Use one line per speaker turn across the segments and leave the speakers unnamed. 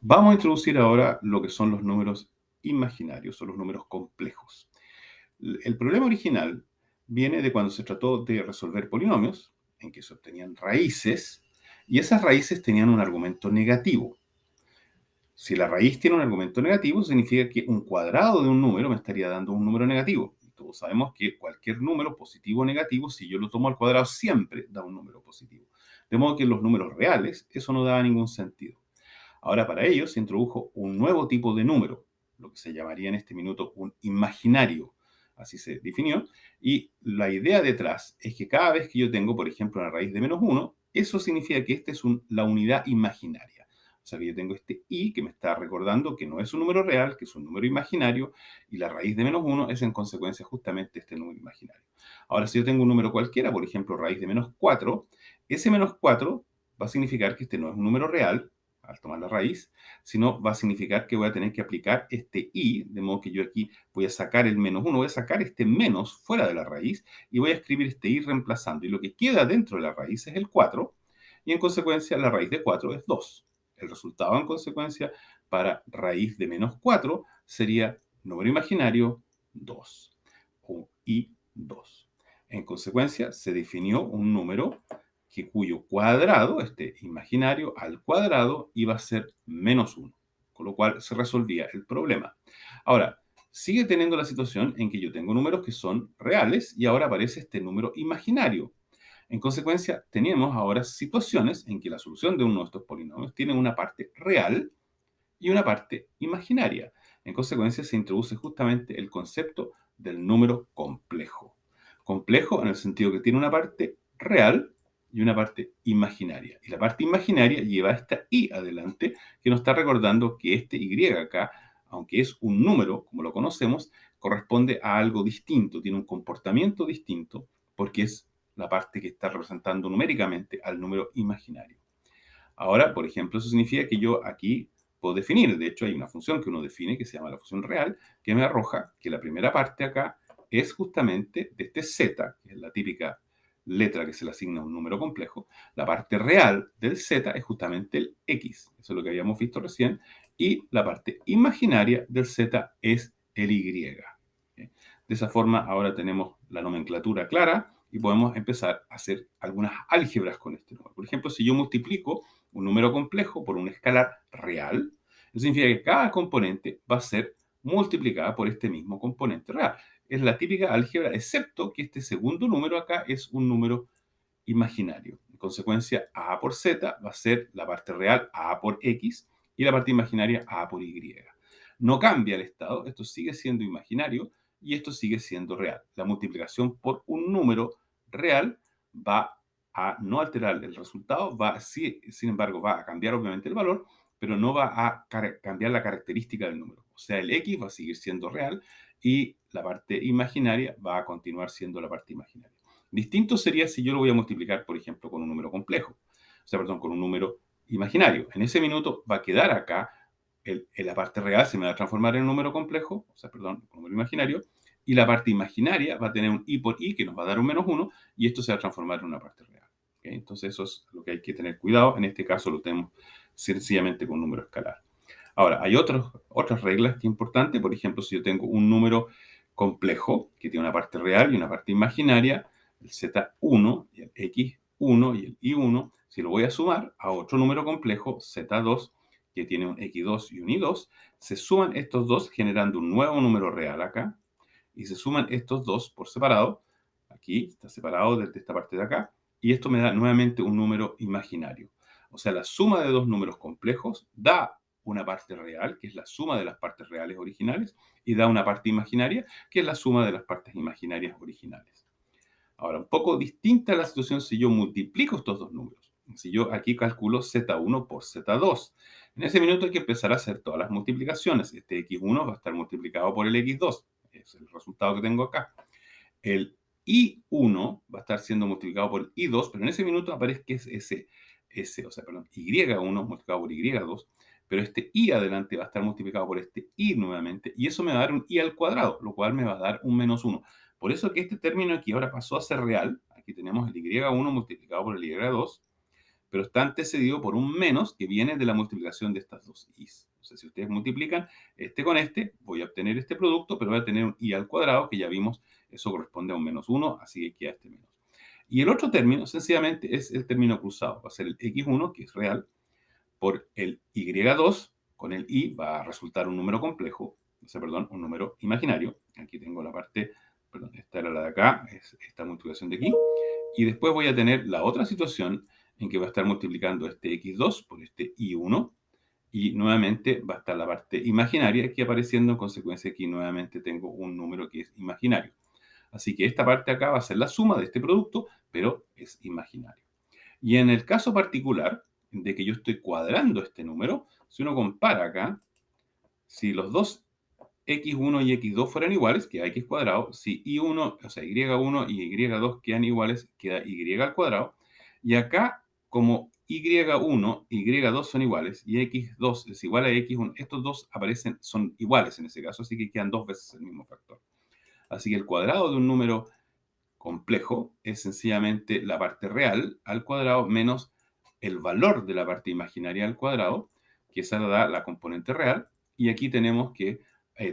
Vamos a introducir ahora lo que son los números imaginarios o los números complejos. El problema original viene de cuando se trató de resolver polinomios, en que se obtenían raíces, y esas raíces tenían un argumento negativo. Si la raíz tiene un argumento negativo, significa que un cuadrado de un número me estaría dando un número negativo. Y todos sabemos que cualquier número positivo o negativo, si yo lo tomo al cuadrado, siempre da un número positivo. De modo que en los números reales eso no daba ningún sentido. Ahora, para ello se introdujo un nuevo tipo de número, lo que se llamaría en este minuto un imaginario, así se definió, y la idea detrás es que cada vez que yo tengo, por ejemplo, una raíz de -1, eso significa que esta es la unidad imaginaria. O sea que yo tengo este i que me está recordando que no es un número real, que es un número imaginario, y la raíz de -1 es en consecuencia justamente este número imaginario. Ahora, si yo tengo un número cualquiera, por ejemplo, raíz de -4, ese -4 va a significar que este no es un número real, al tomar la raíz, sino va a significar que voy a tener que aplicar este i, de modo que yo aquí voy a sacar el -1, voy a sacar este menos fuera de la raíz y voy a escribir este i reemplazando. Y lo que queda dentro de la raíz es el 4, y en consecuencia la raíz de 4 es 2. El resultado en consecuencia para raíz de -4 sería número imaginario 2 o i2. En consecuencia se definió un número cuyo cuadrado, este imaginario al cuadrado, iba a ser -1, con lo cual se resolvía el problema. Ahora, sigue teniendo la situación en que yo tengo números que son reales y ahora aparece este número imaginario. En consecuencia, tenemos ahora situaciones en que la solución de uno de estos polinomios tiene una parte real y una parte imaginaria. En consecuencia, se introduce justamente el concepto del número complejo. Complejo en el sentido que tiene una parte real y una parte imaginaria. Y la parte imaginaria lleva esta i adelante, que nos está recordando que este y acá, aunque es un número, como lo conocemos, corresponde a algo distinto, tiene un comportamiento distinto, porque es la parte que está representando numéricamente al número imaginario. Ahora, por ejemplo, eso significa que yo aquí puedo definir, de hecho hay una función que uno define que se llama la función real, que me arroja que la primera parte acá es justamente de este z, que es la típica letra que se le asigna a un número complejo. La parte real del z es justamente el x, eso es lo que habíamos visto recién, y la parte imaginaria del z es el y. ¿Ok? De esa forma ahora tenemos la nomenclatura clara y podemos empezar a hacer algunas álgebras con este número. Por ejemplo, si yo multiplico un número complejo por un escalar real, eso significa que cada componente va a ser multiplicada por este mismo componente real. Es la típica álgebra, excepto que este segundo número acá es un número imaginario. En consecuencia, a por z va a ser la parte real a por x y la parte imaginaria a por y. No cambia el estado, esto sigue siendo imaginario y esto sigue siendo real. La multiplicación por un número real va a no alterar el resultado, sin embargo, va a cambiar obviamente el valor, pero no va a cambiar la característica del número. O sea, el x va a seguir siendo real y la parte imaginaria va a continuar siendo la parte imaginaria. Distinto sería si yo lo voy a multiplicar, por ejemplo, con un número complejo, o sea, perdón, con un número imaginario. En ese minuto va a quedar acá, la parte real se me va a transformar en un número complejo, o sea, perdón, un número imaginario, y la parte imaginaria va a tener un i por i que nos va a dar un -1 y esto se va a transformar en una parte real. ¿Okay? Entonces eso es lo que hay que tener cuidado. En este caso lo tenemos sencillamente con un número escalar. Ahora, hay otras reglas que es importante. Por ejemplo, si yo tengo un número complejo que tiene una parte real y una parte imaginaria, el z1 y el x1 y el y1, si lo voy a sumar a otro número complejo, z2, que tiene un x2 y un y2, se suman estos dos generando un nuevo número real acá, y se suman estos dos por separado, aquí está separado desde esta parte de acá, y esto me da nuevamente un número imaginario. O sea, la suma de dos números complejos da una parte real, que es la suma de las partes reales originales, y da una parte imaginaria, que es la suma de las partes imaginarias originales. Ahora, un poco distinta la situación si yo multiplico estos dos números. Si yo aquí calculo z1 por z2. En ese minuto hay que empezar a hacer todas las multiplicaciones. Este x1 va a estar multiplicado por el x2. Es el resultado que tengo acá. El i1 va a estar siendo multiplicado por el i2, pero en ese minuto aparece que es o sea, perdón, y1 multiplicado por y2, pero este i adelante va a estar multiplicado por este i nuevamente, y eso me va a dar un i al cuadrado, lo cual me va a dar un -1. Por eso que este término aquí ahora pasó a ser real. Aquí tenemos el y1 multiplicado por el y2, pero está antecedido por un menos que viene de la multiplicación de estas dos i's. O sea, si ustedes multiplican este con este, voy a obtener este producto, pero voy a tener un i al cuadrado, que ya vimos, eso corresponde a un menos 1, así que queda este menos. Y el otro término, sencillamente, es el término cruzado. Va a ser el x1, que es real, por el y2, con el i va a resultar un número complejo, o sea, perdón, un número imaginario. Aquí tengo la parte, perdón, esta era la de acá, es esta multiplicación de aquí. Y después voy a tener la otra situación en que va a estar multiplicando este x2 por este y1, y nuevamente va a estar la parte imaginaria aquí apareciendo. En consecuencia, aquí nuevamente tengo un número que es imaginario. Así que esta parte acá va a ser la suma de este producto, pero es imaginario. Y en el caso particular de que yo estoy cuadrando este número, si uno compara acá, si los dos x1 y x2 fueran iguales, queda x cuadrado. Si y1, o sea, y1 y y2 quedan iguales, queda y al cuadrado. Y acá, como y1 y y2 son iguales y x2 es igual a x1, estos dos aparecen, son iguales en ese caso, así que quedan dos veces el mismo factor. Así que el cuadrado de un número complejo es sencillamente la parte real al cuadrado menos el valor de la parte imaginaria al cuadrado, que esa da la componente real. Y aquí tenemos que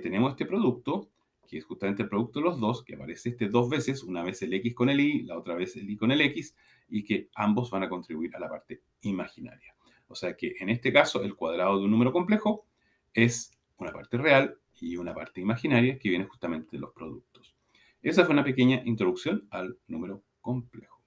tenemos este producto, que es justamente el producto de los dos, que aparece este dos veces, una vez el x con el y, la otra vez el y con el x, y que ambos van a contribuir a la parte imaginaria. O sea que en este caso el cuadrado de un número complejo es una parte real y una parte imaginaria que viene justamente de los productos. Esa fue una pequeña introducción al número complejo.